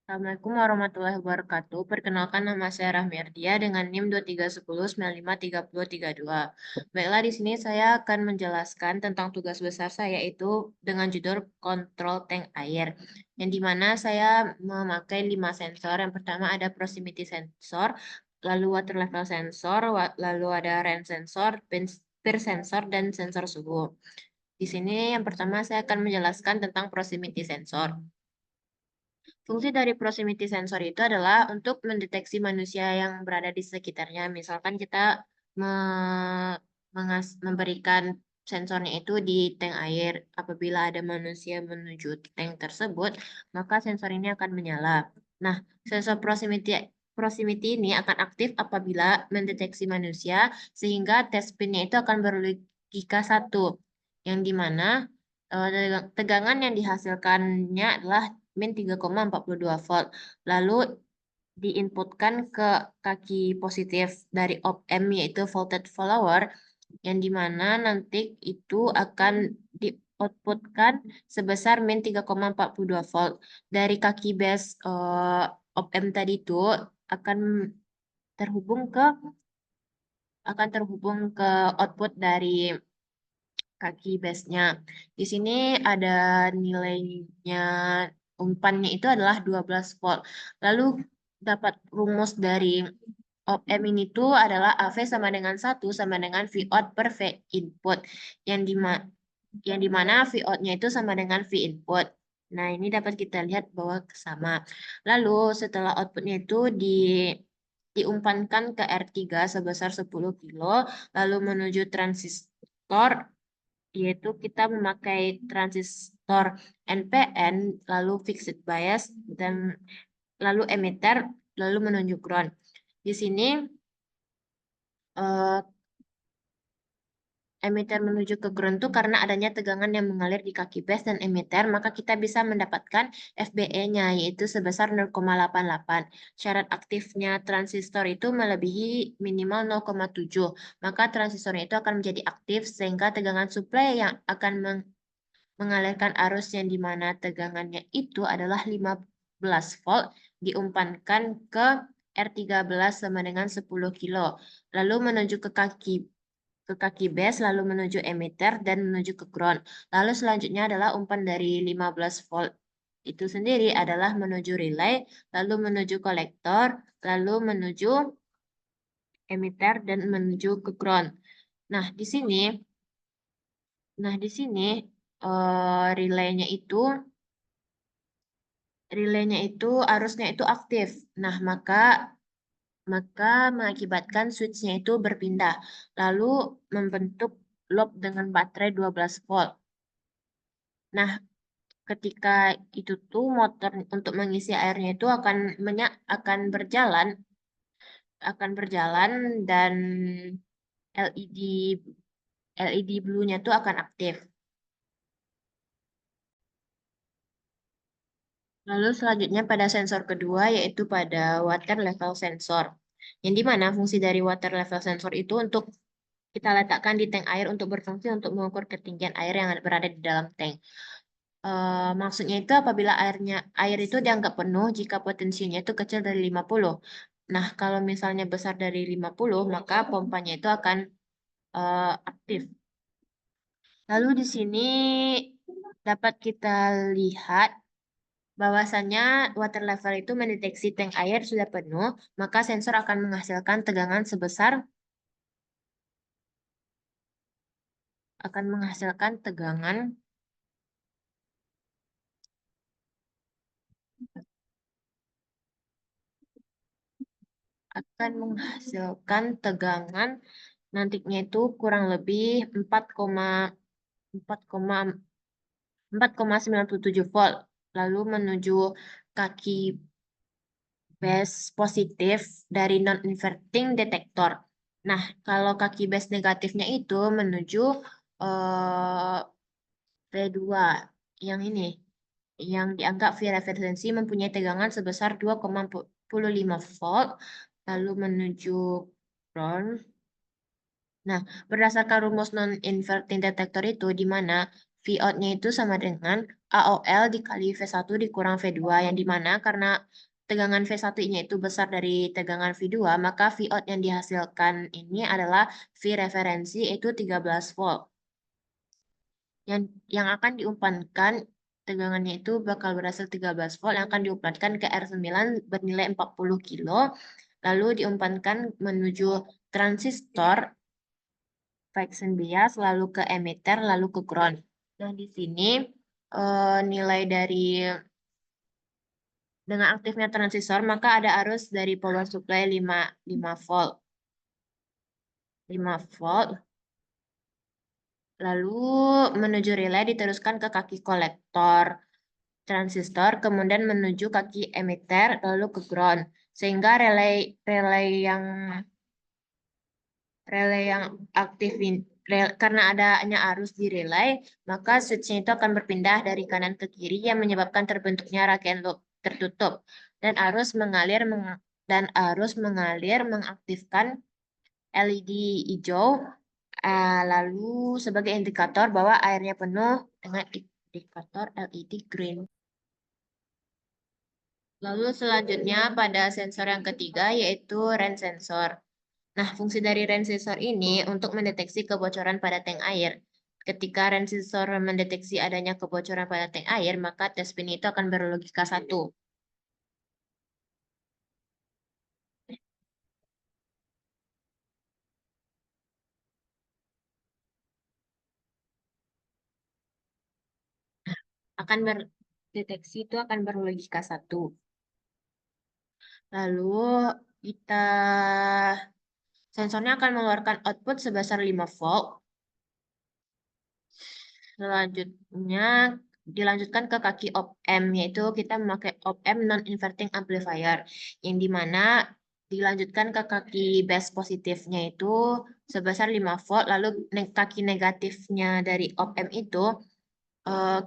Assalamualaikum warahmatullahi wabarakatuh. Perkenalkan nama saya Rahmi Ardia dengan NIM 2310953032. Baiklah, di sini saya akan menjelaskan tentang tugas besar saya itu dengan judul kontrol tank air. Yang dimana saya memakai 5 sensor. Yang pertama ada proximity sensor, lalu water level sensor, lalu ada rain sensor, peer sensor, dan sensor suhu. Di sini yang pertama saya akan menjelaskan tentang proximity sensor. Fungsi dari proximity sensor itu adalah untuk mendeteksi manusia yang berada di sekitarnya. Misalkan kita memberikan sensornya itu di tank air. Apabila ada manusia menuju tank tersebut, maka sensor ini akan menyala. Nah, sensor proximity ini akan aktif apabila mendeteksi manusia, sehingga test pinnya itu akan berlogika 1, yang dimana tegangan yang dihasilkannya adalah min 3,42 volt. Lalu diinputkan ke kaki positif dari op-amp yaitu voltage follower, yang dimana nanti itu akan di-outputkan sebesar min 3,42 volt. Dari kaki base op-amp tadi itu akan terhubung ke output dari kaki base-nya. Di sini ada nilainya, umpannya itu adalah 12 volt. Lalu dapat rumus dari op-amp ini tuh adalah AV sama dengan 1 sama dengan V out per V input. Yang dimana V out-nya itu sama dengan V input. Nah, ini dapat kita lihat bahwa sama. Lalu setelah outputnya itu diumpankan ke R3 sebesar 10 kilo, lalu menuju transistor, yaitu kita memakai transistor NPN, lalu fixed bias, dan lalu emitter, lalu menunjuk ground. Di sini eh, emitter menuju ke ground itu karena adanya tegangan yang mengalir di kaki base dan emitter, maka kita bisa mendapatkan FBE-nya, yaitu sebesar 0,88. Syarat aktifnya transistor itu melebihi minimal 0,7, maka transistornya itu akan menjadi aktif, sehingga tegangan supply yang akan mengalirkan arus yang dimana tegangannya itu adalah 15 volt diumpankan ke R13 sama dengan 10 kilo. Lalu menuju ke kaki base, lalu menuju emitter dan menuju ke ground. Lalu selanjutnya adalah umpan dari 15 volt itu sendiri adalah menuju relay, lalu menuju kolektor, lalu menuju emitter dan menuju ke ground. Nah, di sini Nah, di sini relaynya itu arusnya itu aktif. Nah, maka mengakibatkan switch-nya itu berpindah, lalu membentuk loop dengan baterai 12 volt. Nah, ketika itu tuh motor untuk mengisi airnya itu akan berjalan, dan LED LED blue-nya tuh akan aktif. Lalu selanjutnya pada sensor kedua, yaitu pada water level sensor. Yang dimana fungsi dari water level sensor itu untuk kita letakkan di tank air untuk berfungsi untuk mengukur ketinggian air yang berada di dalam tank. Maksudnya itu apabila air itu dianggap penuh jika potensinya itu kecil dari 50. Nah, kalau misalnya besar dari 50, maka pompanya itu akan aktif. Lalu di sini dapat kita lihat bahwasannya water level itu mendeteksi tank air sudah penuh, maka sensor akan menghasilkan tegangan sebesar akan menghasilkan tegangan akan menghasilkan tegangan nantinya itu kurang lebih 4,97 volt, lalu menuju kaki base positif dari non-inverting detektor. Nah, kalau kaki base negatifnya itu menuju eh, V2 yang ini, yang dianggap V referensi mempunyai tegangan sebesar 2,45 volt, lalu menuju ground. Nah, berdasarkan rumus non-inverting detektor itu, di mana V out-nya itu sama dengan AOL dikali V1 dikurang V2, yang dimana karena tegangan V1-nya itu besar dari tegangan V2, maka V out yang dihasilkan ini adalah V referensi, yaitu 13 volt. Yang akan diumpankan tegangannya itu bakal berhasil 13 volt yang akan diumpankan ke R9 bernilai 40 kilo, lalu diumpankan menuju transistor Vaiken bias, lalu ke emitter, lalu ke ground. Nah, di sini nilai dari dengan aktifnya transistor, maka ada arus dari power supply 5 volt. 5 volt. Lalu menuju relay diteruskan ke kaki kolektor transistor, kemudian menuju kaki emitter, lalu ke ground. Sehingga relay yang aktif karena adanya arus di relay, maka switch-nya itu akan berpindah dari kanan ke kiri yang menyebabkan terbentuknya rangkaian loop tertutup dan arus mengalir mengaktifkan LED hijau, lalu sebagai indikator bahwa airnya penuh dengan indikator LED green. Lalu selanjutnya pada sensor yang ketiga yaitu range sensor. Nah, fungsi dari range sensor ini untuk mendeteksi kebocoran pada tank air. Ketika range sensor mendeteksi adanya kebocoran pada tank air, maka tes pin itu akan berlogika 1. Akan berdeteksi itu akan berlogika 1. Lalu kita sensornya akan mengeluarkan output sebesar 5 volt. Selanjutnya dilanjutkan ke kaki op-amp, yaitu kita memakai op-amp non-inverting amplifier, yang dimana dilanjutkan ke kaki base positifnya itu sebesar 5 volt, lalu kaki negatifnya dari op-amp itu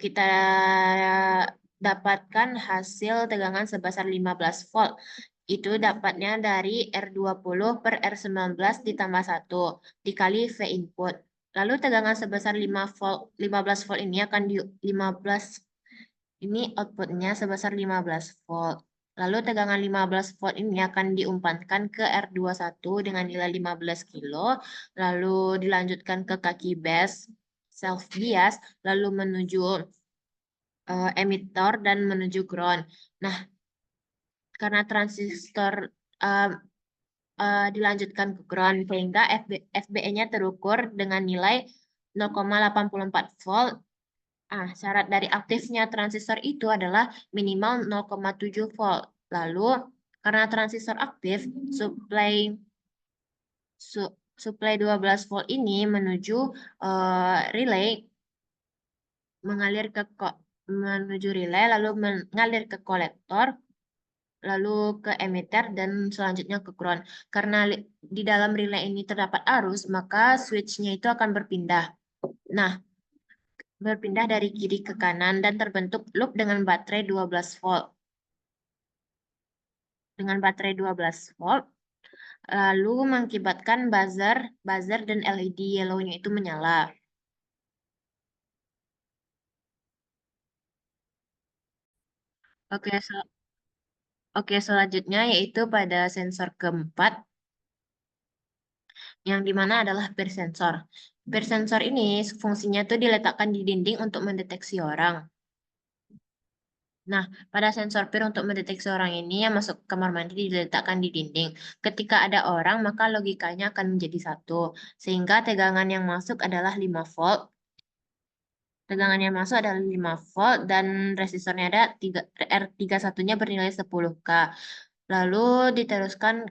kita dapatkan hasil tegangan sebesar 15 volt. Itu dapatnya dari R20 per R19 ditambah 1 dikali V input. Lalu tegangan sebesar 5 volt, 15 volt ini akan di 15 ini outputnya sebesar 15 volt. Lalu tegangan 15 volt ini akan diumpankan ke R21 dengan nilai 15 kilo, lalu dilanjutkan ke kaki base self bias, lalu menuju emitter dan menuju ground. Nah, karena transistor dilanjutkan ke ground sehingga FBE-nya terukur dengan nilai 0,84 volt. Syarat dari aktifnya transistor itu adalah minimal 0,7 volt. Lalu karena transistor aktif, suplai 12 volt ini menuju relay menuju relay lalu mengalir ke kolektor, lalu ke emitter, dan selanjutnya ke ground. Karena di dalam relay ini terdapat arus, maka switch-nya itu akan berpindah. Nah, berpindah dari kiri ke kanan dan terbentuk loop dengan baterai 12 volt. Dengan baterai 12 volt, lalu mengakibatkan buzzer dan LED yellow-nya itu menyala. Oke, selanjutnya yaitu pada sensor keempat, yang dimana adalah peer sensor. Peer sensor ini fungsinya tuh diletakkan di dinding untuk mendeteksi orang. Nah, pada sensor peer untuk mendeteksi orang ini yang masuk ke kamar mandi diletakkan di dinding. Ketika ada orang, maka logikanya akan menjadi 1. Sehingga tegangan yang masuk adalah 5 volt. Tegangan yang masuk adalah 5 volt dan resistornya ada R31-nya bernilai 10K. Lalu diteruskan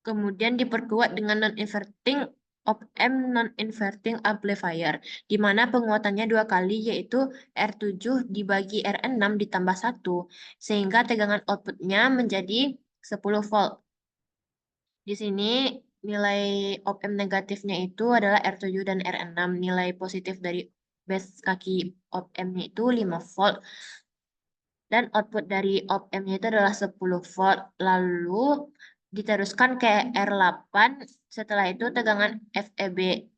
kemudian diperkuat dengan non-inverting op-amp non-inverting amplifier, di mana penguatannya 2 kali, yaitu R7 dibagi R6 ditambah 1, sehingga tegangan outputnya menjadi 10 volt. Di sini nilai op-amp negatifnya itu adalah R7 dan R6. Nilai positif dari base kaki op-ampnya itu 5 volt. Dan output dari op-ampnya itu adalah 10 volt. Lalu diteruskan ke R8. Setelah itu tegangan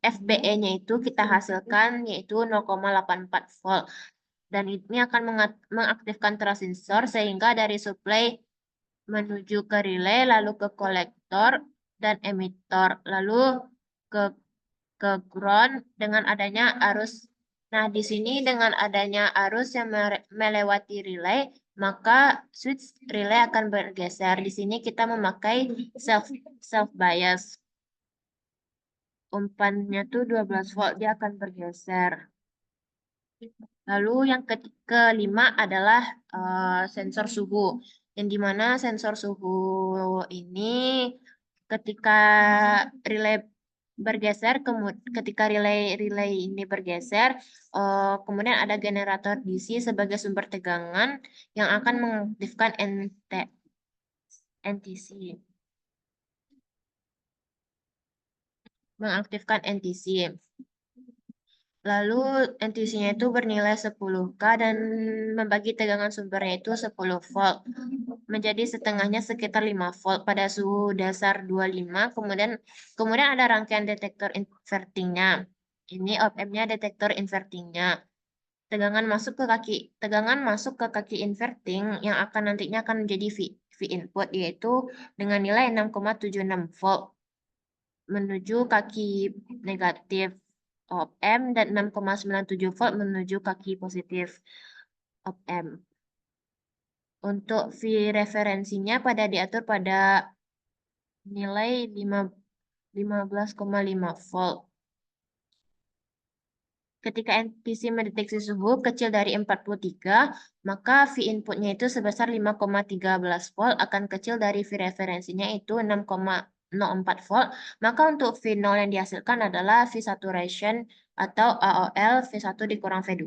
FBE-nya itu kita hasilkan yaitu 0,84 volt. Dan ini akan mengaktifkan transistor sehingga dari supply menuju ke relay, lalu ke kolektor dan emitor, lalu ke ground dengan adanya arus. Nah, di sini dengan adanya arus yang melewati relay, maka switch relay akan bergeser. Di sini kita memakai self bias. Umpannya tuh 12 volt, dia akan bergeser. Lalu yang kelima adalah sensor suhu. Yang dimana sensor suhu ini ketika relay bergeser, ketika relay ini bergeser, kemudian ada generator DC sebagai sumber tegangan yang akan mengaktifkan NTC. Mengaktifkan NTC. Lalu NTC-nya itu bernilai 10K dan membagi tegangan sumbernya itu 10 volt. Menjadi setengahnya sekitar 5 volt pada suhu dasar 25. Kemudian ada rangkaian detektor invertingnya. Ini op-ampnya detektor invertingnya. Tegangan masuk ke kaki inverting yang akan nantinya akan menjadi V input yaitu dengan nilai 6,76 volt menuju kaki negatif op-amp dan 6,97 volt menuju kaki positif op-amp. Untuk V referensinya diatur pada nilai 15,5 volt. Ketika NTC mendeteksi suhu kecil dari 43, maka V inputnya itu sebesar 5,13 volt akan kecil dari V referensinya itu 6,04 volt. Maka untuk V0 yang dihasilkan adalah V saturation atau AOL V1 dikurang V2.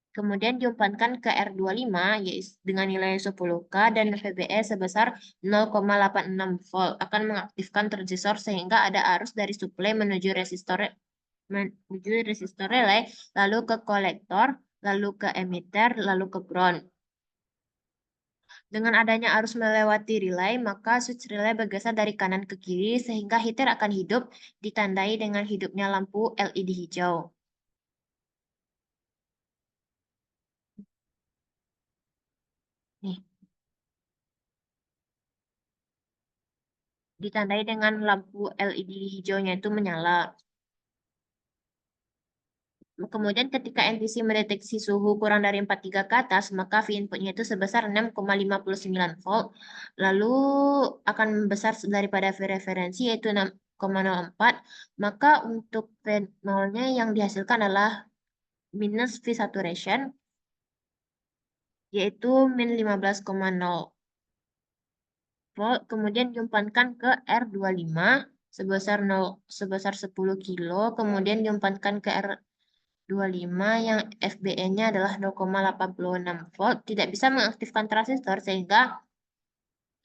Kemudian diumpankan ke R25 yaitu dengan nilai 10K dan VBE sebesar 0,86 volt akan mengaktifkan transistor sehingga ada arus dari suplai menuju resistor relay, lalu ke kolektor, lalu ke emitter, lalu ke ground. Dengan adanya arus melewati relay, maka switch relay bergeser dari kanan ke kiri sehingga heater akan hidup ditandai dengan hidupnya lampu LED hijau. Nih, ditandai dengan lampu LED hijaunya itu menyala. Kemudian ketika NTC mendeteksi suhu kurang dari 43 ke atas, maka V inputnya itu sebesar 6,59 volt. Lalu akan besar daripada V referensi yaitu 6,04. Maka untuk V0-nya yang dihasilkan adalah minus V saturation yaitu min 15,0 volt. Kemudian diumpankan ke R25 sebesar 10 kilo. Kemudian diumpankan ke R25 yang FBE-nya adalah 0,86 volt tidak bisa mengaktifkan transistor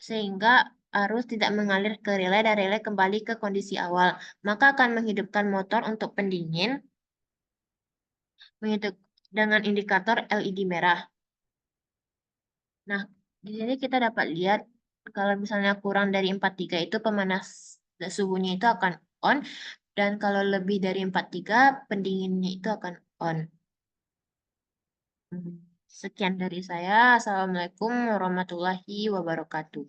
sehingga arus tidak mengalir ke relay dan relay kembali ke kondisi awal. Maka akan menghidupkan motor untuk pendingin dengan indikator LED merah. Nah, di sini kita dapat lihat kalau misalnya kurang dari 43 itu pemanas suhunya itu akan on dan kalau lebih dari 43 pendinginnya itu akan on. Sekian dari saya. Assalamualaikum warahmatullahi wabarakatuh.